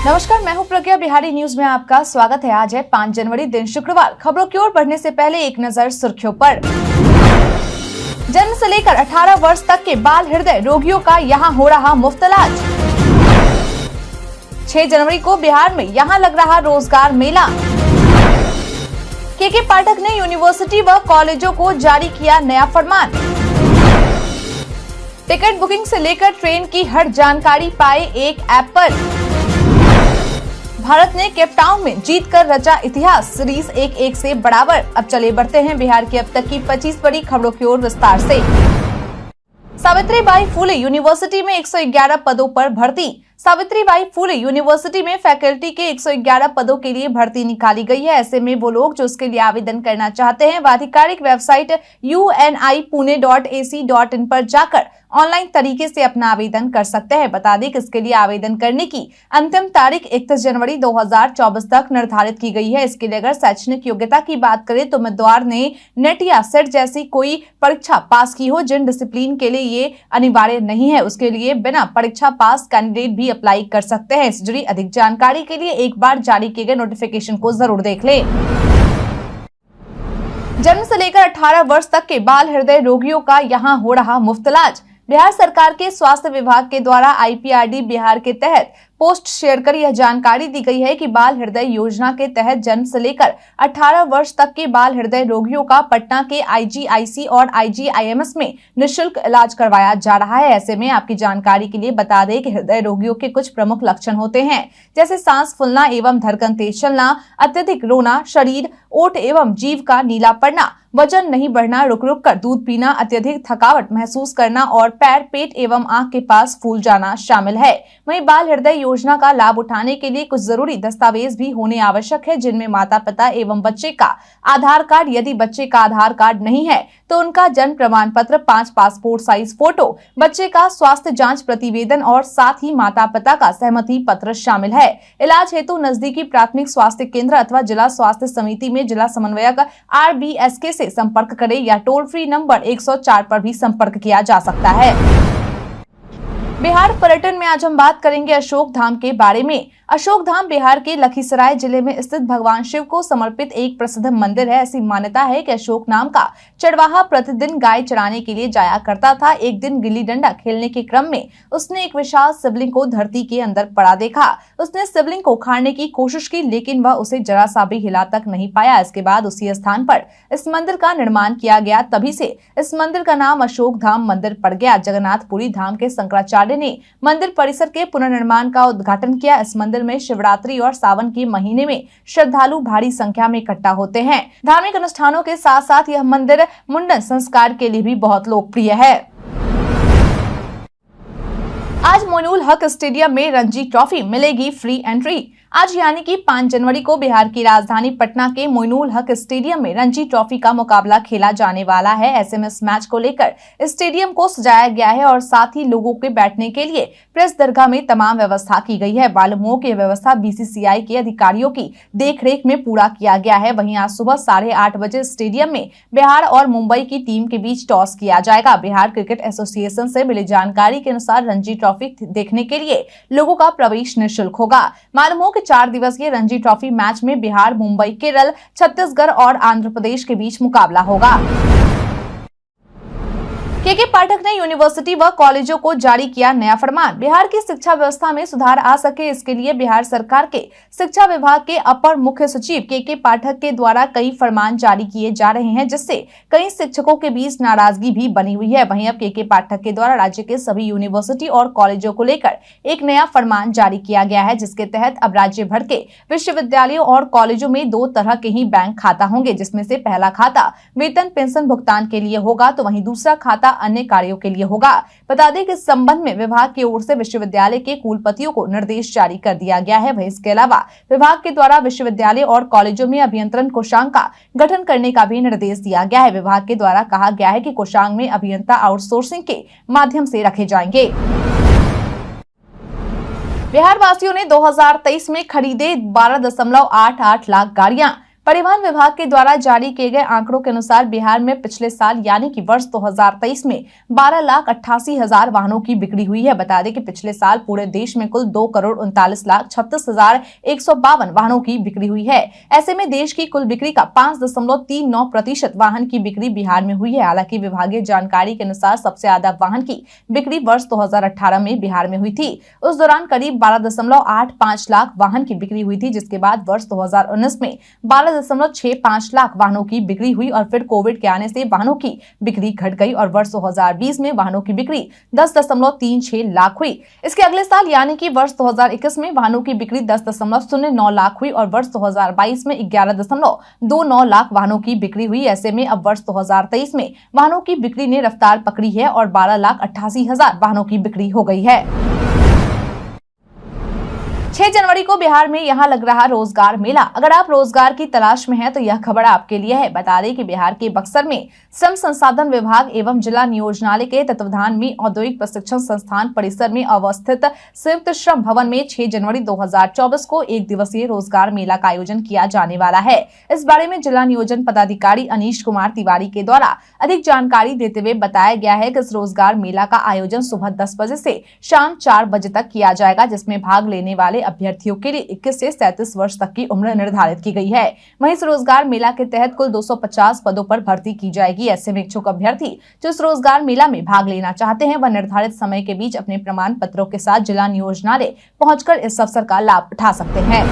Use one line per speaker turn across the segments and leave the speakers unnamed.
नमस्कार, मैं हूं प्रज्ञा। बिहारी न्यूज में आपका स्वागत है। आज है 5 जनवरी, दिन शुक्रवार। खबरों की ओर बढ़ने से पहले एक नजर सुर्खियों पर। जन्म से लेकर 18 वर्ष तक के बाल हृदय रोगियों का यहां हो रहा मुफ्त इलाज। 6 जनवरी को बिहार में यहां लग रहा रोजगार मेला। के पाठक ने यूनिवर्सिटी व कॉलेजों को जारी किया नया फरमान। टिकट बुकिंग से लेकर ट्रेन की हर जानकारी पाए एक ऐप पर। भारत ने केपटाउन में जीतकर रचा इतिहास, सीरीज 1-1 से बराबर। अब चले बढ़ते हैं बिहार की अब तक की 25 बड़ी खबरों की ओर विस्तार से। सावित्रीबाई फुले यूनिवर्सिटी में 111 पदों पर भर्ती। सावित्रीबाई फुले यूनिवर्सिटी में फैकल्टी के 111 पदों के लिए भर्ती निकाली गई है। ऐसे में वो लोग जो इसके लिए आवेदन करना चाहते हैं वह आधिकारिक वेबसाइट unipune.ac.in पर जाकर ऑनलाइन तरीके से अपना आवेदन कर सकते हैं। बता दें कि इसके लिए आवेदन करने की अंतिम तारीख 31 जनवरी 2024 तक निर्धारित की गई है। इसके लिए अगर शैक्षणिक योग्यता की बात करें तो उम्मीदवार ने नेट या सेट जैसी कोई परीक्षा पास की हो। जिन डिसिप्लिन के लिए ये अनिवार्य नहीं है उसके लिए बिना परीक्षा पास कैंडिडेट भी अप्लाई कर सकते हैं। इससे जुड़ी अधिक जानकारी के लिए एक बार जारी किए गए नोटिफिकेशन को जरूर देख लें। जन्म से लेकर 18 वर्ष तक के बाल हृदय रोगियों का यहां हो रहा मुफ्त इलाज। बिहार सरकार के स्वास्थ्य विभाग के द्वारा IPRD बिहार के तहत पोस्ट शेयर कर यह जानकारी दी गई है कि बाल हृदय योजना के तहत जन्म से लेकर 18 वर्ष तक के बाल हृदय रोगियों का पटना के IGIC और IGIMS में निःशुल्क इलाज करवाया जा रहा है। ऐसे में आपकी जानकारी के लिए बता दें कि हृदय रोगियों के कुछ प्रमुख लक्षण होते हैं, जैसे सांस फूलना एवं धड़कन तेज चलना, अत्यधिक रोना, शरीर, ओठ एवं जीभ का नीला पड़ना, वजन नहीं बढ़ना, रुक रुक कर दूध पीना, अत्यधिक थकावट महसूस करना और पैर, पेट एवं आंख के पास फूल जाना शामिल है। वहीं बाल हृदय योजना का लाभ उठाने के लिए कुछ जरूरी दस्तावेज भी होने आवश्यक है, जिनमें माता पिता एवं बच्चे का आधार कार्ड, यदि बच्चे का आधार कार्ड नहीं है तो उनका जन्म प्रमाण पत्र, 5 पासपोर्ट साइज फोटो, बच्चे का स्वास्थ्य जांच प्रतिवेदन और साथ ही माता पिता का सहमति पत्र शामिल है। इलाज हेतु नजदीकी प्राथमिक स्वास्थ्य केंद्र अथवा जिला स्वास्थ्य समिति में जिला समन्वयक RBSK से संपर्क करें या टोल फ्री नंबर 104 पर भी संपर्क किया जा सकता है। बिहार पर्यटन में आज हम बात करेंगे अशोक धाम के बारे में। अशोक धाम बिहार के लखीसराय जिले में स्थित भगवान शिव को समर्पित एक प्रसिद्ध मंदिर है। ऐसी मान्यता है कि अशोक नाम का चरवाहा प्रतिदिन गाय चराने के लिए जाया करता था। एक दिन गिल्ली डंडा खेलने के क्रम में उसने एक विशाल शिवलिंग को धरती के अंदर पड़ा देखा। उसने शिवलिंग को उखाड़ने की कोशिश की लेकिन वह उसे जरा सा भी हिला तक नहीं पाया। इसके बाद उसी स्थान पर इस मंदिर का निर्माण किया गया। तभी से इस मंदिर का नाम अशोक धाम मंदिर पड़ गया। जगन्नाथपुरी धाम के शंकराचार्य ने मंदिर परिसर के पुनर्निर्माण का उद्घाटन किया। इस मंदिर में शिवरात्रि और सावन के महीने में श्रद्धालु भारी संख्या में इकट्ठा होते हैं। धार्मिक अनुष्ठानों के साथ साथ यह मंदिर मुंडन संस्कार के लिए भी बहुत लोकप्रिय है। आज मोइनुल हक स्टेडियम में रणजी ट्रॉफी मिलेगी फ्री एंट्री। आज यानी कि 5 जनवरी को बिहार की राजधानी पटना के मोइनुल हक स्टेडियम में रणजी ट्रॉफी का मुकाबला खेला जाने वाला है। ऐसे में इस मैच को लेकर स्टेडियम को सजाया गया है और साथ ही लोगों के बैठने के लिए प्रेस दरगाह में तमाम व्यवस्था की गई है। मालूम हो कि यह व्यवस्था BCCI के अधिकारियों की देखरेख में पूरा किया गया है। वहीं आज सुबह 8:30 बजे स्टेडियम में बिहार और मुंबई की टीम के बीच टॉस किया जाएगा। बिहार क्रिकेट एसोसिएशन से मिली जानकारी के अनुसार रणजी ट्रॉफी देखने के लिए लोगों का प्रवेश निःशुल्क होगा। मालूम हो कि 4 दिवसीय रणजी ट्रॉफी मैच में बिहार, मुंबई, केरल, छत्तीसगढ़ और आंध्र प्रदेश के बीच मुकाबला होगा। के पाठक ने यूनिवर्सिटी व कॉलेजों को जारी किया नया फरमान। बिहार की शिक्षा व्यवस्था में सुधार आ सके इसके लिए बिहार सरकार के शिक्षा विभाग के अपर मुख्य सचिव के पाठक के द्वारा कई फरमान जारी किए जा रहे हैं, जिससे कई शिक्षकों के बीच नाराजगी भी बनी हुई है। वहीं अब के पाठक के द्वारा राज्य के सभी यूनिवर्सिटी और कॉलेजों को लेकर एक नया फरमान जारी किया गया है, जिसके तहत अब राज्य भर के विश्वविद्यालयों और कॉलेजों में 2 तरह के ही बैंक खाता होंगे, जिसमें से पहला खाता वेतन पेंशन भुगतान के लिए होगा तो वहीं दूसरा खाता अन्य कार्यों के लिए होगा। बता दें कि इस संबंध में विभाग की ओर से विश्वविद्यालय के कुलपतियों को निर्देश जारी कर दिया गया है। वहीं इसके अलावा विभाग के द्वारा विश्वविद्यालय और कॉलेजों में अभियंत्रण कोषांग का गठन करने का भी निर्देश दिया गया है। विभाग के द्वारा कहा गया है कि कोषांग में अभियंता आउटसोर्सिंग के माध्यम से रखे जाएंगे। बिहार वासियों ने 2023 में खरीदे 12.88 लाख गाड़ियां। परिवहन विभाग के द्वारा जारी किए गए आंकड़ों के अनुसार बिहार में पिछले साल यानी कि वर्ष 2023 में 12,88,000 वाहनों की बिक्री हुई है। बता दें कि पिछले साल पूरे देश में कुल 2,39,36,152 वाहनों की बिक्री हुई है। ऐसे में देश की कुल बिक्री का 5.39% वाहन की बिक्री बिहार में हुई है। हालांकि विभागीय जानकारी के अनुसार सबसे ज्यादा वाहन की बिक्री वर्ष 2018 में बिहार में हुई थी। उस दौरान करीब 12.85 लाख वाहन की बिक्री हुई थी, जिसके बाद वर्ष 2019 में 12.65 लाख वाहनों की बिक्री हुई और फिर कोविड के आने से वाहनों की बिक्री घट गई और वर्ष 2020 में वाहनों की बिक्री 10.36 लाख हुई। इसके अगले साल यानी कि वर्ष 2021 में वाहनों की बिक्री 10.09 लाख हुई और वर्ष 2022 में 11.29 लाख वाहनों की बिक्री हुई। ऐसे में अब वर्ष 2023 में वाहनों की बिक्री ने रफ्तार पकड़ी है और 12,88,000 वाहनों की बिक्री हो गई है। 6 जनवरी को बिहार में यहां लग रहा रोजगार मेला। अगर आप रोजगार की तलाश में हैं तो यह खबर आपके लिए है। बता दें कि बिहार के बक्सर में श्रम संसाधन विभाग एवं जिला नियोजनालय के तत्वावधान में औद्योगिक प्रशिक्षण संस्थान परिसर में अवस्थित संयुक्त श्रम भवन में 6 जनवरी 2024 को 1 दिवसीय रोजगार मेला का आयोजन किया जाने वाला है। इस बारे में जिला नियोजन पदाधिकारी अनीश कुमार तिवारी के द्वारा अधिक जानकारी देते हुए बताया गया है कि इस रोजगार मेला का आयोजन सुबह 10 बजे से शाम 4 बजे तक किया जाएगा, जिसमें भाग लेने वाले अभ्यर्थियों के लिए 21 से 37 वर्ष तक की उम्र निर्धारित की गई है। वहीं इस रोजगार मेला के तहत कुल 250 पदों पर भर्ती की जाएगी। ऐसे में इच्छुक अभ्यर्थी जो इस रोजगार मेला में भाग लेना चाहते हैं वह निर्धारित समय के बीच अपने प्रमाण पत्रों के साथ जिला नियोजनालय पहुंचकर इस अवसर का लाभ उठा सकते हैं।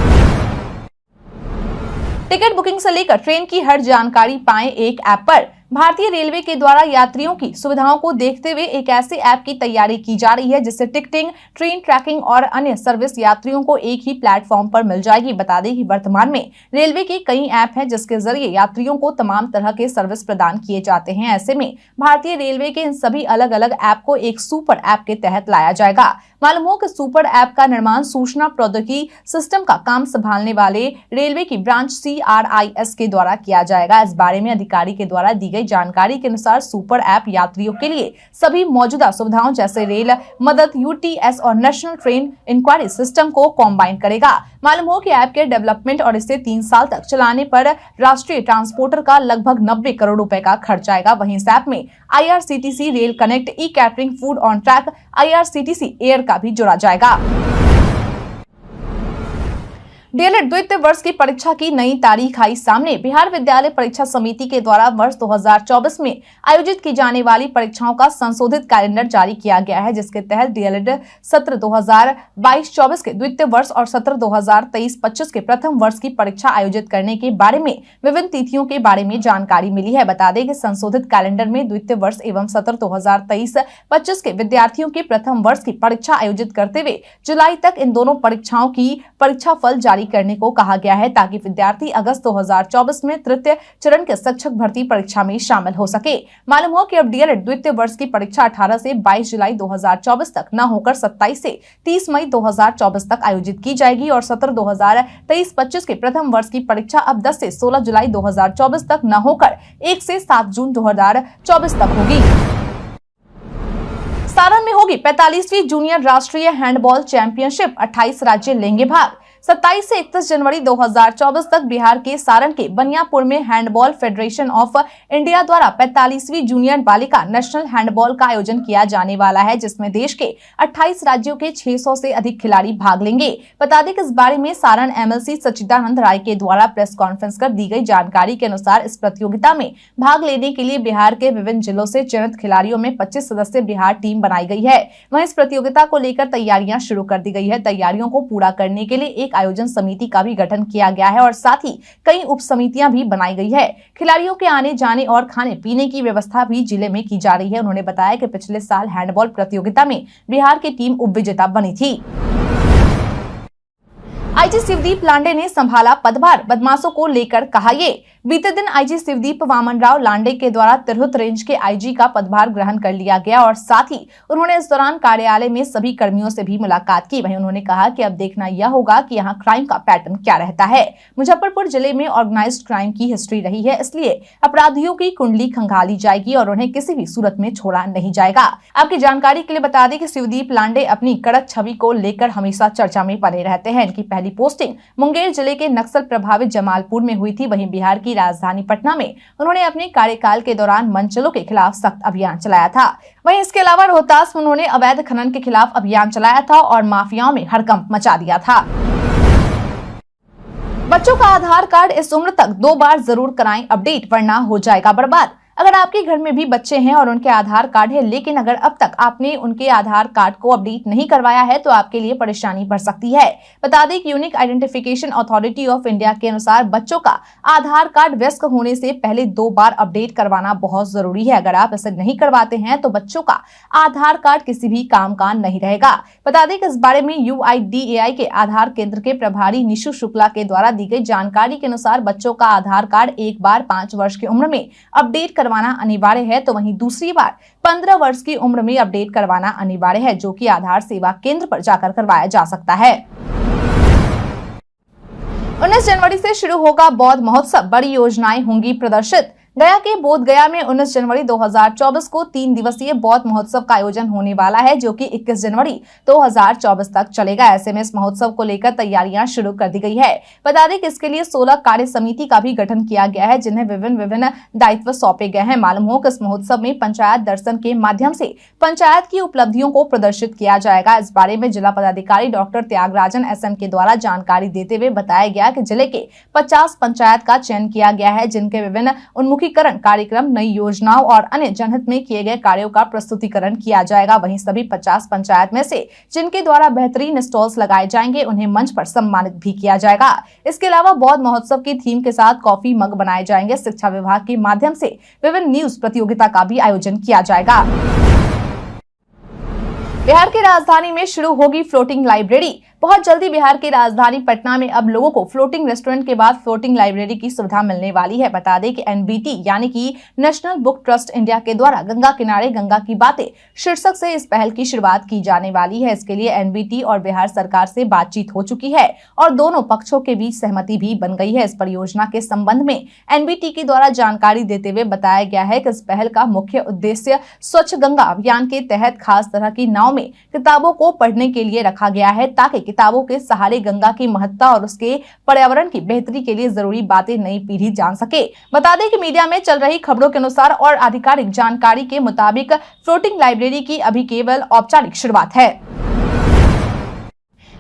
टिकट बुकिंग से लेकर ट्रेन की हर जानकारी पाएं एक ऐप पर। भारतीय रेलवे के द्वारा यात्रियों की सुविधाओं को देखते हुए एक ऐसे ऐप की तैयारी की जा रही है जिससे टिकटिंग, ट्रेन ट्रैकिंग और अन्य सर्विस यात्रियों को एक ही प्लेटफॉर्म पर मिल जाएगी। बता दें कि वर्तमान में रेलवे के कई ऐप हैं जिसके जरिए यात्रियों को तमाम तरह के सर्विस प्रदान किए जाते हैं। ऐसे में भारतीय रेलवे के इन सभी अलग अलग ऐप को एक सुपर ऐप के तहत लाया जाएगा। मालूम हो कि सुपर ऐप का निर्माण सूचना प्रौद्योगिकी सिस्टम का काम संभालने वाले रेलवे की ब्रांच CRIS के द्वारा किया जाएगा। इस बारे में अधिकारी के द्वारा दी गई जानकारी के अनुसार सुपर ऐप यात्रियों के लिए सभी मौजूदा सुविधाओं जैसे रेल मदद, UTS और नेशनल ट्रेन इंक्वायरी सिस्टम को कॉम्बाइन करेगा। मालूम हो कि ऐप के डेवलपमेंट और इसे 3 साल तक चलाने पर राष्ट्रीय ट्रांसपोर्टर का लगभग 90 करोड़ रुपए का खर्च आएगा। वहीं इस ऐप में IRCTC rail connect, e catering, food on track, IRCTC air का भी जोड़ा जाएगा। डीएलएड द्वितीय वर्ष की परीक्षा की नई तारीख आई सामने। बिहार विद्यालय परीक्षा समिति के द्वारा वर्ष 2024 में आयोजित की जाने वाली परीक्षाओं का संशोधित कैलेंडर जारी किया गया है, जिसके तहत डीएलएड सत्र 2022-24 के द्वितीय वर्ष और सत्र 2023-25 के प्रथम वर्ष की परीक्षा आयोजित करने के बारे में विभिन्न तिथियों के बारे में जानकारी मिली है। बता दें कि संशोधित कैलेंडर में द्वितीय वर्ष एवं सत्र 2023-25 के विद्यार्थियों के प्रथम वर्ष की परीक्षा आयोजित करते हुए जुलाई तक इन दोनों परीक्षाओं की परीक्षा फल जारी करने को कहा गया है, ताकि विद्यार्थी अगस्त 2024 में तृतीय चरण के शिक्षक भर्ती परीक्षा में शामिल हो सके। मालूम हो कि अब डीएलएड द्वितीय वर्ष की परीक्षा 18 से 22 जुलाई 2024 तक न होकर 27 से 30 मई 2024 तक आयोजित की जाएगी और सत्र 2023-25 के प्रथम वर्ष की परीक्षा अब 10 से 16 जुलाई 2024 तक न होकर 1 से 7 जून 2024 तक होगी। सारण में होगी 45वीं जूनियर राष्ट्रीय हैंडबॉल चैंपियनशिप, 28 राज्य लेंगे भाग। 27 से 31 जनवरी 2024 तक बिहार के सारण के बनियापुर में हैंडबॉल फेडरेशन ऑफ इंडिया द्वारा 45वीं जूनियर बालिका नेशनल हैंडबॉल का आयोजन किया जाने वाला है, जिसमें देश के 28 राज्यों के 600 से अधिक खिलाड़ी भाग लेंगे। बता दें कि इस बारे में सारण MLC सच्चिदानंद राय के द्वारा प्रेस कॉन्फ्रेंस कर दी गई जानकारी के अनुसार इस प्रतियोगिता में भाग लेने के लिए बिहार के विभिन्न जिलों से चयनित खिलाड़ियों में 25 सदस्य बिहार टीम बनाई गई है। वहीं इस प्रतियोगिता को लेकर तैयारियां शुरू कर दी गई है। तैयारियों को पूरा करने के लिए एक आयोजन समिति का भी गठन किया गया है और साथ ही कई उप समितियां भी बनाई गई है। खिलाड़ियों के आने जाने और खाने पीने की व्यवस्था भी जिले में की जा रही है। उन्होंने बताया कि पिछले साल हैंडबॉल प्रतियोगिता में बिहार की टीम उपविजेता बनी थी। आईजी शिवदीप लांडे ने संभाला पदभार, बदमाशों को लेकर कहा ये। बीते दिन आईजी शिवदीप वामनराव लांडे के द्वारा तिरहुत रेंज के आईजी का पदभार ग्रहण कर लिया गया और साथ ही उन्होंने इस दौरान कार्यालय में सभी कर्मियों से भी मुलाकात की। वहीं उन्होंने कहा कि अब देखना यह होगा कि यहाँ क्राइम का पैटर्न क्या रहता है। मुजफ्फरपुर जिले में ऑर्गेनाइज्ड क्राइम की हिस्ट्री रही है, इसलिए अपराधियों की कुंडली खंगाली जाएगी और उन्हें किसी भी सूरत में छोड़ा नहीं जाएगा। आपकी जानकारी के लिए बता दें कि शिवदीप लांडे अपनी कड़क छवि को लेकर हमेशा चर्चा में बने रहते हैं। इनकी पहली पहली पोस्टिंग मुंगेर जिले के नक्सल प्रभावित जमालपुर में हुई थी। वहीं बिहार की राजधानी पटना में उन्होंने अपने कार्यकाल के दौरान मंचलों के खिलाफ सख्त अभियान चलाया था। वहीं इसके अलावा रोहतास में उन्होंने अवैध खनन के खिलाफ अभियान चलाया था और माफियाओं में हड़कंप मचा दिया था। बच्चों का आधार कार्ड इस उम्र तक 2 बार जरूर कराएं अपडेट, वरना हो जाएगा बर्बाद। अगर आपके घर में भी बच्चे हैं और उनके आधार कार्ड है, लेकिन अगर अब तक आपने उनके आधार कार्ड को अपडेट नहीं करवाया है तो आपके लिए परेशानी बढ़ सकती है। बता दें कि unique identification authority of India के अनुसार बच्चों का आधार कार्ड वयस्क होने से पहले 2 बार अपडेट करवाना बहुत जरूरी है। अगर आप इसे नहीं करवाते हैं तो बच्चों का आधार कार्ड किसी भी काम का नहीं रहेगा। बता दें कि इस बारे में UIDAI के आधार केंद्र के प्रभारी निशु शुक्ला के द्वारा दी गई जानकारी के अनुसार बच्चों का आधार कार्ड एक बार 5 वर्ष की उम्र में अपडेट करवाना अनिवार्य है, तो वहीं दूसरी बार 15 वर्ष की उम्र में अपडेट करवाना अनिवार्य है, जो कि आधार सेवा केंद्र पर जाकर करवाया जा सकता है। 19 जनवरी से शुरू होगा बौद्ध महोत्सव, बड़ी योजनाएं होंगी प्रदर्शित। गया के बोध गया में 19 जनवरी 2024 को 3 दिवसीय बौद्ध महोत्सव का आयोजन होने वाला है, जो कि 21 जनवरी 2024 तक चलेगा। ऐसे में इस महोत्सव को लेकर तैयारियां शुरू कर दी गई है। बता दें कि इसके लिए 16 कार्य समिति का भी गठन किया गया है, जिन्हें विभिन्न दायित्व सौंपे गए हैं। मालूम हो कि इस महोत्सव में पंचायत दर्शन के माध्यम से पंचायत की उपलब्धियों को प्रदर्शित किया जाएगा। इस बारे में जिला पदाधिकारी डॉक्टर त्यागराजन SM के द्वारा जानकारी देते हुए बताया गया कि जिले के 50 पंचायत का चयन किया गया है, जिनके विभिन्न उन्मुखीकरण कार्यक्रम, नई योजनाओं और अन्य जनहित में किए गए कार्यों का प्रस्तुतिकरण किया जाएगा। वहीं सभी 50 पंचायत में से जिनके द्वारा बेहतरीन स्टॉल्स लगाए जाएंगे, उन्हें मंच पर सम्मानित भी किया जाएगा। इसके अलावा बौद्ध महोत्सव की थीम के साथ कॉफी मग बनाए जाएंगे। शिक्षा विभाग के माध्यम से विभिन्न न्यूज प्रतियोगिता का भी आयोजन किया जाएगा। बिहार की राजधानी में शुरू होगी फ्लोटिंग लाइब्रेरी। बहुत जल्दी बिहार की राजधानी पटना में अब लोगों को फ्लोटिंग रेस्टोरेंट के बाद फ्लोटिंग लाइब्रेरी की सुविधा मिलने वाली है। बता दें कि NBT यानी कि नेशनल बुक ट्रस्ट इंडिया के द्वारा गंगा किनारे गंगा की बातें शीर्षक से इस पहल की शुरुआत की जाने वाली है। इसके लिए NBT और बिहार सरकार से बातचीत हो चुकी है और दोनों पक्षों के बीच सहमति भी बन गई है। इस परियोजना के संबंध में NBT के द्वारा जानकारी देते हुए बताया गया है कि इस पहल का मुख्य उद्देश्य स्वच्छ गंगा अभियान के तहत खास तरह की नाव में किताबों को पढ़ने के लिए रखा गया है, ताकि किताबों के सहारे गंगा की महत्ता और उसके पर्यावरण की बेहतरी के लिए जरूरी बातें नई पीढ़ी जान सके। बता दें कि मीडिया में चल रही खबरों के अनुसार और आधिकारिक जानकारी के मुताबिक फ्लोटिंग लाइब्रेरी की अभी केवल औपचारिक शुरुआत है।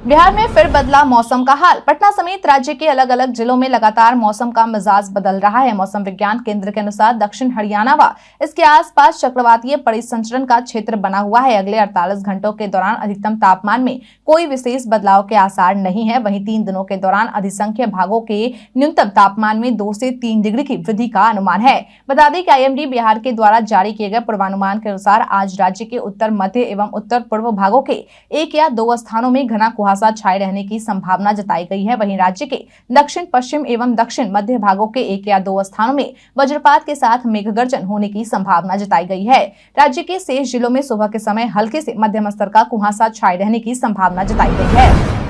बिहार में फिर बदला मौसम का हाल। पटना समेत राज्य के अलग अलग जिलों में लगातार मौसम का मिजाज बदल रहा है। मौसम विज्ञान केंद्र के अनुसार दक्षिण हरियाणा व इसके आसपास चक्रवातीय परिसंचरण का क्षेत्र बना हुआ है। अगले 48 घंटों के दौरान अधिकतम तापमान में कोई विशेष बदलाव के आसार नहीं है। वहीं 3 दिनों के दौरान अधिसंख्य भागों के न्यूनतम तापमान में 2 से 3 डिग्री की वृद्धि का अनुमान है। बता दें कि IMD बिहार के द्वारा जारी किए गए पूर्वानुमान के अनुसार आज राज्य के उत्तर मध्य एवं उत्तर पूर्व भागों के 1 या 2 स्थानों में घना कुहासा छाए रहने की संभावना जताई गई है। वहीं राज्य के दक्षिण पश्चिम एवं दक्षिण मध्य भागों के 1 या 2 स्थानों में वज्रपात के साथ मेघगर्जन होने की संभावना जताई गई है। राज्य के शेष जिलों में सुबह के समय हल्के से मध्यम स्तर का कुहासा छाए रहने की संभावना जताई गई है।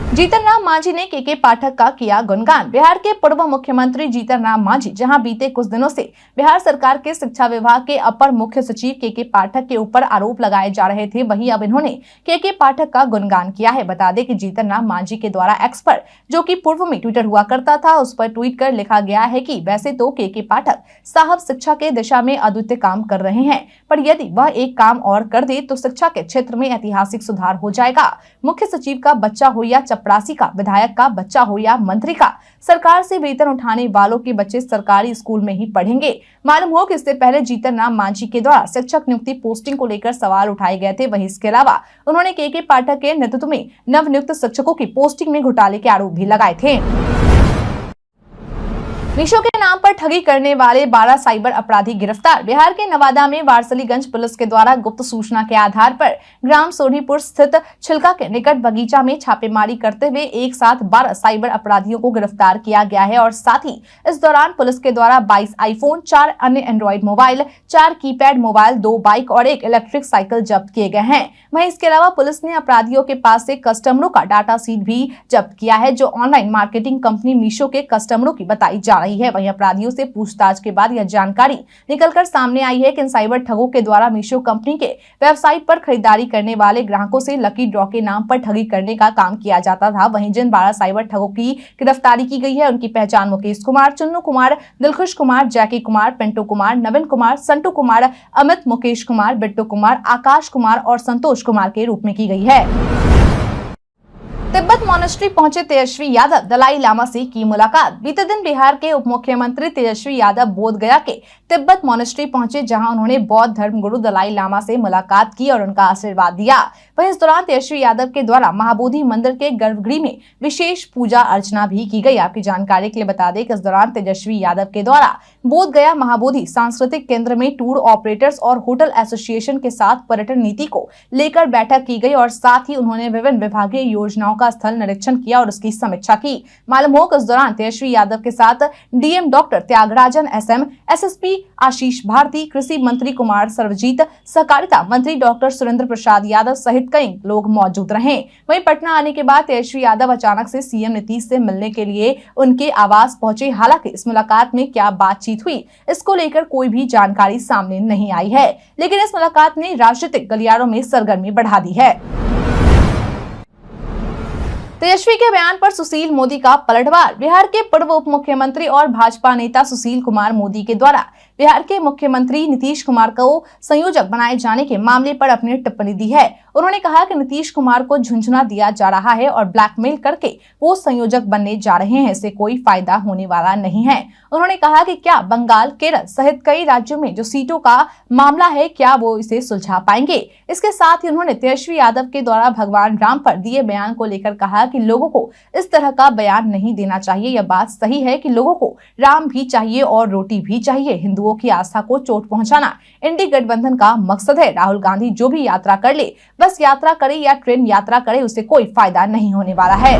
जीतन राम मांझी ने के पाठक का किया गुणगान। बिहार के पूर्व मुख्यमंत्री जीतन राम मांझी जहां बीते कुछ दिनों से बिहार सरकार के शिक्षा विभाग के अपर मुख्य सचिव के पाठक के ऊपर आरोप लगाए जा रहे थे, वहीं अब इन्होंने के पाठक का गुणगान किया है। बता दें कि जीतन राम मांझी के द्वारा एक्स पर, जो कि पूर्व में ट्विटर हुआ करता था, उस पर ट्वीट कर लिखा गया है कि वैसे तो के पाठक साहब शिक्षा के दिशा में अद्वितीय काम कर रहे हैं, पर यदि वह एक काम और कर दे तो शिक्षा के क्षेत्र में ऐतिहासिक सुधार हो जाएगा। मुख्य सचिव का बच्चा हो या चपरासी का, विधायक का बच्चा हो या मंत्री का, सरकार से वेतन उठाने वालों के बच्चे सरकारी स्कूल में ही पढ़ेंगे। मालूम हो कि इससे पहले जीतन राम मांझी के द्वारा शिक्षक नियुक्ति पोस्टिंग को लेकर सवाल उठाए गए थे। वहीं इसके अलावा उन्होंने के पाठक के नेतृत्व में नवनियुक्त शिक्षकों की पोस्टिंग में घोटाले के आरोप भी लगाए थे। मीशो के नाम पर ठगी करने वाले 12 साइबर अपराधी गिरफ्तार। बिहार के नवादा में वारसलीगंज पुलिस के द्वारा गुप्त सूचना के आधार पर ग्राम सोढ़ीपुर स्थित छिलका के निकट बगीचा में छापेमारी करते हुए एक साथ 12 साइबर अपराधियों को गिरफ्तार किया गया है और साथ ही इस दौरान पुलिस के द्वारा 22 आईफोन, 4 अन्य Android mobile, 4 keypad mobile, 2 bike और 1 इलेक्ट्रिक साइकिल जब्त किए गए हैं। वहीं इसके अलावा पुलिस ने अपराधियों के पास से कस्टमरों का डाटा शीट भी जब्त किया है, जो ऑनलाइन मार्केटिंग कंपनी मीशो के कस्टमरों की बताई जा रही है। वहीं अपराधियों से पूछताछ के बाद यह जानकारी निकलकर सामने आई है कि इन साइबर ठगों के द्वारा मीशो कंपनी के वेबसाइट पर खरीदारी करने वाले ग्राहकों से लकी ड्रॉ के नाम पर ठगी करने का काम किया जाता था। वहीं जिन 12 साइबर ठगों की गिरफ्तारी की गई है उनकी पहचान मुकेश कुमार, चुन्नू कुमार, दिलखुश कुमार, जैकी कुमार, पिंटू कुमार, नवीन कुमार, संटू कुमार, अमित, मुकेश कुमार, बिट्टू कुमार, आकाश कुमार और संतोष कुमार के रूप में की गई है। तिब्बत मॉनेस्ट्री पहुंचे तेजस्वी यादव, दलाई लामा से की मुलाकात। बीते दिन बिहार के उप मुख्यमंत्री तेजस्वी यादव बोध गया के तिब्बत मॉनेस्ट्री पहुंचे, जहां उन्होंने बौद्ध धर्म गुरु दलाई लामा से मुलाकात की और उनका आशीर्वाद दिया। वहीं इस दौरान तेजस्वी यादव के द्वारा महाबोधि मंदिर के गर्भगृह में विशेष पूजा अर्चना भी की गई। आपकी जानकारी के लिए बता दें कि इस दौरान तेजस्वी यादव के द्वारा बोध गया महाबोधि सांस्कृतिक केंद्र में टूर ऑपरेटर्स और होटल एसोसिएशन के साथ पर्यटन नीति को लेकर बैठक की गई और साथ ही उन्होंने विभिन्न विभागीय योजनाओं का स्थल निरीक्षण किया और उसकी समीक्षा की। मालूम हो कि इस दौरान तेजस्वी यादव के साथ DM doctor Tyagarajan, SM, SSP Ashish Bharti, कृषि मंत्री कुमार सर्वजीत, सहकारिता मंत्री डॉक्टर सुरेंद्र प्रसाद यादव सहित कई लोग मौजूद रहे। वहीं पटना आने के बाद तेजस्वी यादव अचानक से सीएम नीतीश से मिलने के लिए उनके आवास पहुंचे। हालांकि इस मुलाकात में क्या बातचीत हुई, इसको लेकर कोई भी जानकारी सामने नहीं आई है, लेकिन इस मुलाकात ने राजनीतिक गलियारों में सरगर्मी बढ़ा दी है। तेजस्वी के बयान पर सुशील मोदी का पलटवार। बिहार के पूर्व उप मुख्यमंत्री और भाजपा नेता सुशील कुमार मोदी के द्वारा बिहार के मुख्यमंत्री नीतीश कुमार को संयोजक बनाए जाने के मामले पर अपनी टिप्पणी दी है। उन्होंने कहा कि नीतीश कुमार को झुंझुना दिया जा रहा है और ब्लैकमेल करके वो संयोजक बनने जा रहे हैं, इससे कोई फायदा होने वाला नहीं है। उन्होंने कहा कि क्या बंगाल, केरल सहित कई राज्यों में जो सीटों का मामला है, क्या वो इसे सुलझा पाएंगे। इसके साथ ही उन्होंने तेजस्वी यादव के द्वारा भगवान राम पर दिए बयान को लेकर कहा कि लोगों को इस तरह का बयान नहीं देना चाहिए। यह बात सही है कि लोगों को राम भी चाहिए और रोटी भी चाहिए। हिंदुओं की आस्था को चोट पहुंचाना इंडी गठबंधन का मकसद है। राहुल गांधी जो भी यात्रा कर ले, बस यात्रा करे या ट्रेन यात्रा करे, उसे कोई फायदा नहीं होने वाला है।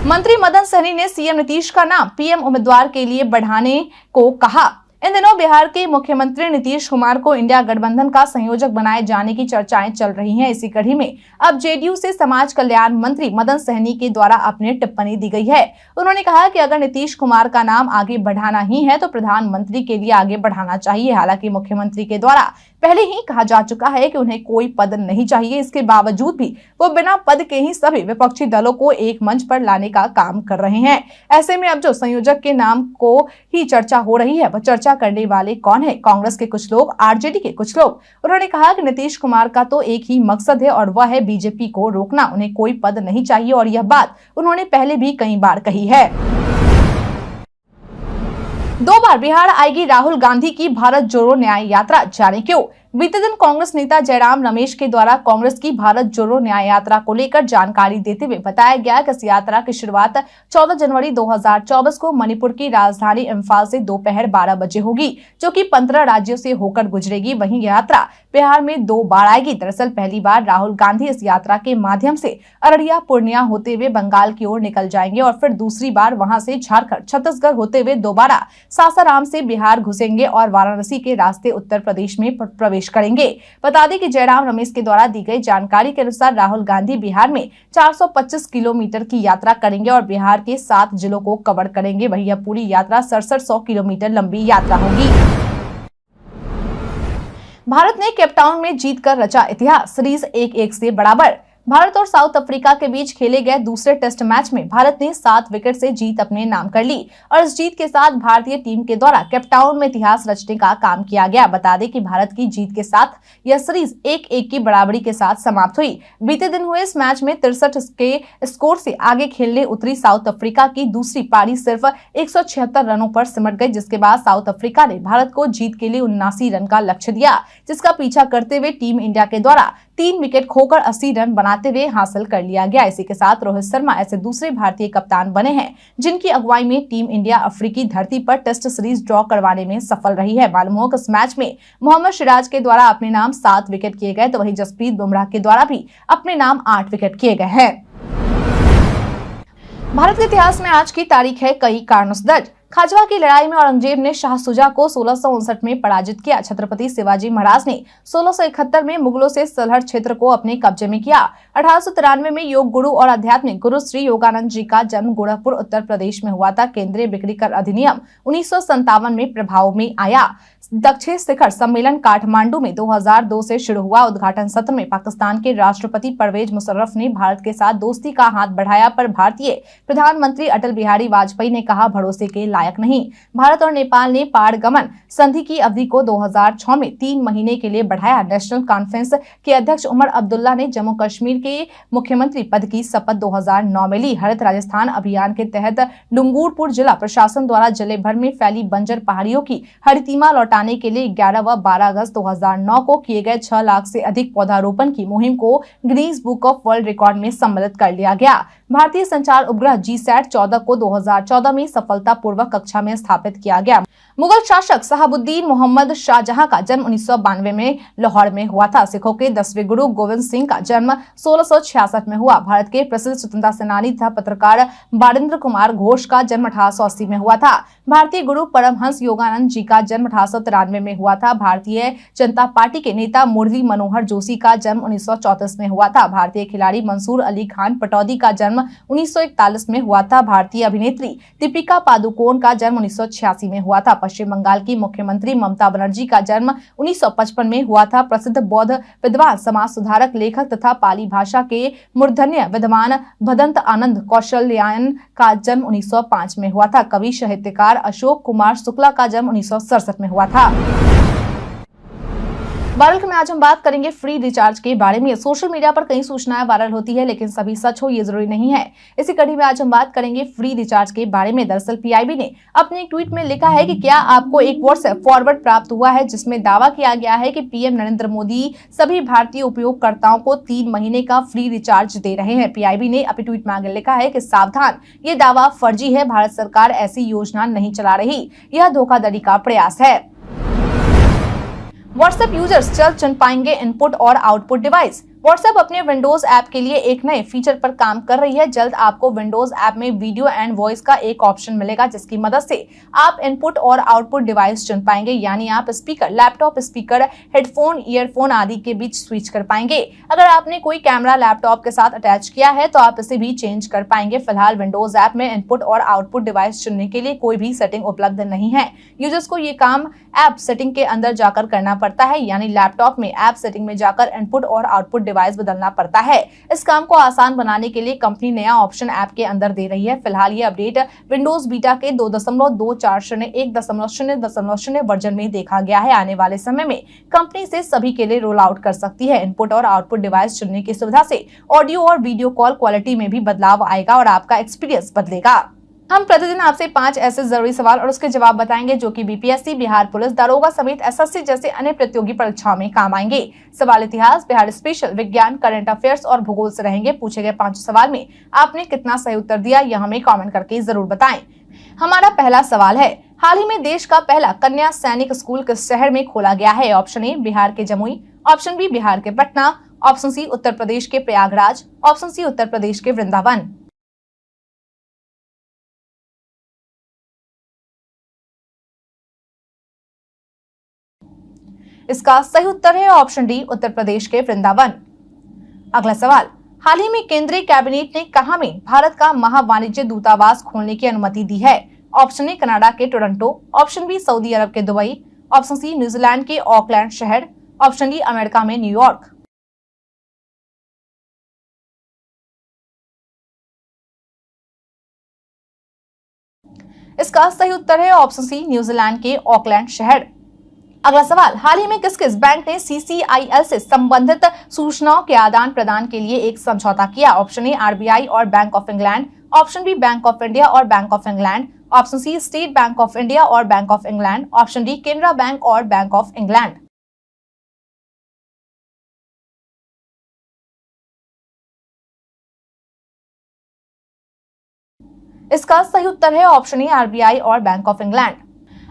मंत्री मदन सहनी ने सीएम नीतीश का नाम पीएम उम्मीदवार के लिए बढ़ाने को कहा। इन दिनों बिहार के मुख्यमंत्री नीतीश कुमार को इंडिया गठबंधन का संयोजक बनाए जाने की चर्चाएं चल रही हैं। इसी कड़ी में अब जेडीयू से समाज कल्याण मंत्री मदन सहनी के द्वारा अपनी टिप्पणी दी गई है। उन्होंने कहा कि अगर नीतीश कुमार का नाम आगे बढ़ाना ही है तो प्रधानमंत्री के लिए आगे बढ़ाना चाहिए। हालांकि मुख्यमंत्री के द्वारा पहले ही कहा जा चुका है कि उन्हें कोई पद नहीं चाहिए। इसके बावजूद भी वो बिना पद के ही सभी विपक्षी दलों को एक मंच पर लाने का काम कर रहे हैं। ऐसे में अब जो संयोजक के नाम को ही चर्चा हो रही है, वह चर्चा करने वाले कौन है? कांग्रेस के कुछ लोग, आरजेडी के कुछ लोग। उन्होंने कहा कि नीतीश कुमार का तो एक ही मकसद है और वह है बीजेपी को रोकना। उन्हें कोई पद नहीं चाहिए और यह बात उन्होंने पहले भी कई बार कही है। 2 बार बिहार आएगी राहुल गांधी की भारत जोड़ो न्याय यात्रा, जाने क्यों। बीते दिन कांग्रेस नेता जयराम रमेश के द्वारा कांग्रेस की भारत जोड़ो न्याय यात्रा को लेकर जानकारी देते हुए बताया गया कि इस यात्रा की शुरुआत 14 जनवरी 2024 को मणिपुर की राजधानी इम्फाल से दोपहर 12 बजे होगी, जो कि 15 राज्यों से होकर गुजरेगी। वहीं यात्रा बिहार में 2 बार आएगी। दरअसल पहली बार राहुल गांधी इस यात्रा के माध्यम से अररिया, पूर्णिया होते हुए बंगाल की ओर निकल जाएंगे और फिर दूसरी बार वहां से झारखंड, छत्तीसगढ़ होते हुए दोबारा सासाराम से बिहार घुसेंगे और वाराणसी के रास्ते उत्तर प्रदेश में प्रवेश करेंगे। बता दें कि जयराम रमेश के द्वारा दी गई जानकारी के अनुसार राहुल गांधी बिहार में 425 किलोमीटर की यात्रा करेंगे और बिहार के 7 जिलों को कवर करेंगे। वहीं यह पूरी यात्रा 6700 किलोमीटर लंबी यात्रा होगी। भारत ने केपटाउन में जीतकर रचा इतिहास, सीरीज 1-1 से बराबर। भारत और साउथ अफ्रीका के बीच खेले गए दूसरे टेस्ट मैच में भारत ने 7 विकेट से जीत अपने नाम कर ली और इस जीत के साथ भारतीय टीम के द्वारा केपटाउन में इतिहास रचने का काम किया गया। बता दें कि भारत की जीत के साथ यह सीरीज 1-1 की बराबरी के साथ समाप्त हुई। बीते दिन हुए इस मैच में 63 के स्कोर से आगे खेलने उतरी साउथ अफ्रीका की दूसरी पारी सिर्फ 176 रनों पर सिमट गई, जिसके बाद साउथ अफ्रीका ने भारत को जीत के लिए 79 रन का लक्ष्य दिया, जिसका पीछा करते हुए टीम इंडिया के द्वारा 3 विकेट खोकर 80 रन बनाते हुए हासिल कर लिया गया। इसी के साथ रोहित शर्मा ऐसे दूसरे भारतीय कप्तान बने हैं जिनकी अगुवाई में टीम इंडिया अफ्रीकी धरती पर टेस्ट सीरीज ड्रॉ करवाने में सफल रही है। मालूम हो कि इस मैच में मोहम्मद सिराज के द्वारा अपने नाम 7 विकेट किए गए, तो वहीं जसप्रीत बुमराह के द्वारा भी अपने नाम 8 विकेट किए गए हैं। भारत के इतिहास में आज की तारीख है कई कारणों से दर्ज। खाजवा की लड़ाई में औरंगजेब ने शाह सुजा को 1659 में पराजित किया। छत्रपति शिवाजी महाराज ने 1671 में मुगलों से सलहट क्षेत्र को अपने कब्जे में किया। 1893 में योग गुरु और आध्यात्मिक गुरु श्री योगानंद जी का जन्म गोरखपुर उत्तर प्रदेश में हुआ था। केंद्रीय बिक्री कर अधिनियम 1957 में प्रभाव में आया। दक्षिण शिखर सम्मेलन काठमांडू में 2002 से शुरू हुआ। उद्घाटन सत्र में पाकिस्तान के राष्ट्रपति परवेज मुशर्रफ ने भारत के साथ दोस्ती का हाथ बढ़ाया, पर भारतीय प्रधानमंत्री अटल बिहारी वाजपेयी ने कहा भरोसे के लायक नहीं। भारत और नेपाल ने पारगमन संधि की अवधि को 2006 में 3 महीने के लिए बढ़ाया। नेशनल कॉन्फ्रेंस के अध्यक्ष उमर अब्दुल्ला ने जम्मू कश्मीर के मुख्यमंत्री पद की शपथ 2009 में ली। हरित राजस्थान अभियान के तहत डूंगरपुर जिला प्रशासन द्वारा जिले भर में फैली बंजर पहाड़ियों की हरितिमा लौटाने के लिए 11 व 12 अगस्त 2009 को किए गए 6 लाख से अधिक पौधारोपण की मुहिम को Guinness book of world record में सम्मिलित कर लिया गया। भारतीय संचार उपग्रह जीसैट 14 को 2014 में सफलतापूर्वक कक्षा में स्थापित किया गया। मुगल शासक शहाबुद्दीन मोहम्मद शाहजहां का जन्म 1992 में लाहौर में हुआ था। सिखों के 10वें गुरु गोविंद सिंह का जन्म 1666 में हुआ। भारत के प्रसिद्ध स्वतंत्रता सेनानी तथा पत्रकार बारिंद्र कुमार घोष का जन्म 1880 में हुआ था। भारतीय गुरु परमहंस योगानंद जी का जन्म 1893 में हुआ था। भारतीय जनता पार्टी के नेता मुरली मनोहर जोशी का जन्म 1934 में हुआ था। भारतीय खिलाड़ी मंसूर अली खान पटौदी का जन्म 1941 में हुआ था। भारतीय अभिनेत्री दीपिका पादुकोण का जन्म 1986 में हुआ था। पश्चिम बंगाल की मुख्यमंत्री ममता बनर्जी का जन्म 1955 में हुआ था। प्रसिद्ध बौद्ध विद्वान, समाज सुधारक, लेखक तथा पाली भाषा के मूर्धन्य विद्वान भदंत आनंद कौशल्यायन का जन्म 1905 में हुआ था। कवि साहित्यकार अशोक कुमार शुक्ला का जन्म 1967 में हुआ था। वायरल में आज हम बात करेंगे फ्री रिचार्ज के बारे में। सोशल मीडिया पर कई सूचनाएं वायरल होती है, लेकिन सभी सच हो ये जरूरी नहीं है। इसी कड़ी में आज हम बात करेंगे फ्री रिचार्ज के बारे में। दरअसल पीआईबी ने अपने एक ट्वीट में लिखा है कि क्या आपको एक व्हाट्सएप फॉरवर्ड प्राप्त हुआ है जिसमें दावा किया गया है कि पीएम नरेंद्र मोदी सभी भारतीय उपयोगकर्ताओं को 3 महीने का फ्री रिचार्ज दे रहे हैं। पीआईबी ने अपने ट्वीट में आगे लिखा है कि सावधान, ये दावा फर्जी है। भारत सरकार ऐसी योजना नहीं चला रही, यह धोखाधड़ी का प्रयास है। व्हाट्सएप यूजर्स जल्द चुन पाएंगे इनपुट और आउटपुट डिवाइस। व्हाट्सएप अपने विंडोज ऐप के लिए एक नए फीचर पर काम कर रही है। जल्द आपको विंडोज ऐप में वीडियो एंड वॉइस का एक ऑप्शन मिलेगा जिसकी मदद से आप इनपुट और आउटपुट डिवाइस चुन पाएंगे, यानी आप speaker, laptop speaker, headphone, earphone आदि के बीच स्विच कर पाएंगे। अगर आपने कोई कैमरा लैपटॉप के साथ अटैच किया है तो आप इसे भी चेंज कर पाएंगे। फिलहाल विंडोज ऐप में इनपुट और आउटपुट डिवाइस चुनने के लिए कोई भी सेटिंग उपलब्ध नहीं है। यूजर्स को ये काम ऐप सेटिंग के अंदर जाकर करना पड़ता है, यानी लैपटॉप में ऐप सेटिंग में जाकर इनपुट और आउटपुट डिवाइस बदलना पड़ता है। इस काम को आसान बनाने के लिए कंपनी नया ऑप्शन ऐप के अंदर दे रही है। फिलहाल ये अपडेट विंडोज बीटा के 2.240.1.0.0 वर्जन में देखा गया है। आने वाले समय में कंपनी से सभी के लिए रोल आउट कर सकती है। इनपुट और आउटपुट डिवाइस चुनने की सुविधा से ऑडियो और वीडियो कॉल क्वालिटी में भी बदलाव आएगा और आपका एक्सपीरियंस बदलेगा। हम प्रतिदिन आपसे 5 ऐसे जरूरी सवाल और उसके जवाब बताएंगे जो कि बीपीएससी, बिहार पुलिस, दारोगा समेत एसएससी जैसे अन्य प्रतियोगी परीक्षाओं में काम आएंगे। सवाल इतिहास, बिहार स्पेशल, विज्ञान, करंट अफेयर्स और भूगोल से रहेंगे। पूछे गए 5 सवाल में आपने कितना सही उत्तर दिया यह हमें कमेंट करके जरूर बताएं। हमारा पहला सवाल है, हाल ही में देश का पहला कन्या सैनिक स्कूल किस शहर में खोला गया है? ऑप्शन ए बिहार के जमुई, ऑप्शन बी बिहार के पटना, ऑप्शन सी उत्तर प्रदेश के प्रयागराज, ऑप्शन सी उत्तर प्रदेश के वृंदावन। इसका सही उत्तर है ऑप्शन डी उत्तर प्रदेश के वृंदावन। अगला सवाल, हाल ही में केंद्रीय कैबिनेट ने कहां में भारत का महावाणिज्य दूतावास खोलने की अनुमति दी है? ऑप्शन ए कनाडा के टोरंटो, ऑप्शन बी सऊदी अरब के दुबई, ऑप्शन सी न्यूजीलैंड के ऑकलैंड शहर, ऑप्शन डी अमेरिका में न्यूयॉर्क। इसका सही उत्तर है ऑप्शन सी न्यूजीलैंड के ऑकलैंड शहर। अगला सवाल, हाल ही में किस किस बैंक ने सीसीआईएल से संबंधित सूचनाओं के आदान प्रदान के लिए एक समझौता किया? ऑप्शन ए आरबीआई और Bank of England, option B Bank of India और Bank of England, option C State Bank of India और Bank of England, option D Canara Bank और बैंक ऑफ इंग्लैंड। इसका सही उत्तर है ऑप्शन ए आरबीआई और Bank of England.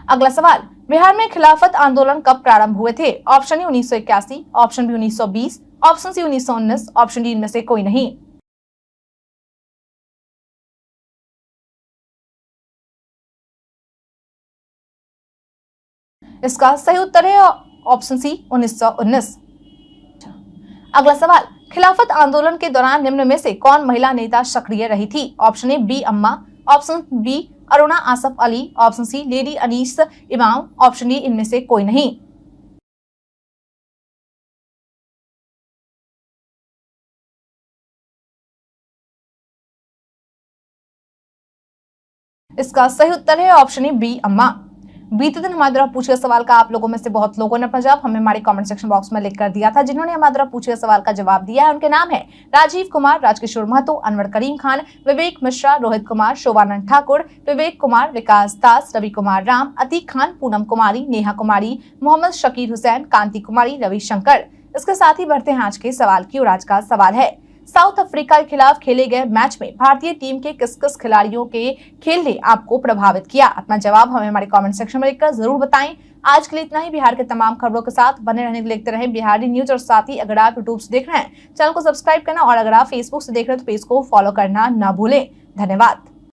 अगला सवाल, बिहार में खिलाफत आंदोलन कब प्रारंभ हुए थे? Option A 1981, option B 1920, option C 1919, option D इनमें से कोई नहीं। इसका सही उत्तर है ऑप्शन सी 1919। अगला सवाल, खिलाफत आंदोलन के दौरान निम्न में से कौन महिला नेता सक्रिय रही थी? Option A Bi Amma, option B Aruna Asaf Ali, option C Lady Anis Imam, option D इनमें से कोई नहीं। इसका सही उत्तर है ऑप्शन ए बी अम्मा। बीते दिन हमारे द्वारा पूछे सवाल का आप लोगों में से बहुत लोगों ने अपना जवाब हमें हमारे कमेंट सेक्शन बॉक्स में लिख कर दिया था। जिन्होंने हमारे द्वारा पूछे सवाल का जवाब दिया है उनके नाम है राजीव कुमार, राजकिशोर महतो, अनवर करीम खान, विवेक मिश्रा, रोहित कुमार, शोभानंद ठाकुर, विवेक कुमार, विकास दास, रवि कुमार राम, अतीक खान, पूनम कुमारी, नेहा कुमारी, मोहम्मद शकीर हुसैन, कांति कुमारी, रविशंकर। इसके साथ ही बढ़ते हैं आज के सवाल की ओर। आज का सवाल है, साउथ अफ्रीका के खिलाफ खेले गए मैच में भारतीय टीम के किस किस खिलाड़ियों के खेल ने आपको प्रभावित किया? अपना जवाब हमें हमारे कमेंट सेक्शन में लिखकर जरूर बताएं। आज के लिए इतना ही। बिहार के तमाम खबरों के साथ बने रहने के लिए देखते रहें बिहारी न्यूज। और साथ ही अगर आप यूट्यूब से देख रहे हैं चैनल को सब्सक्राइब करना और अगर आप फेसबुक से देख रहे हैं तो पेज को फॉलो करना ना भूलें। धन्यवाद।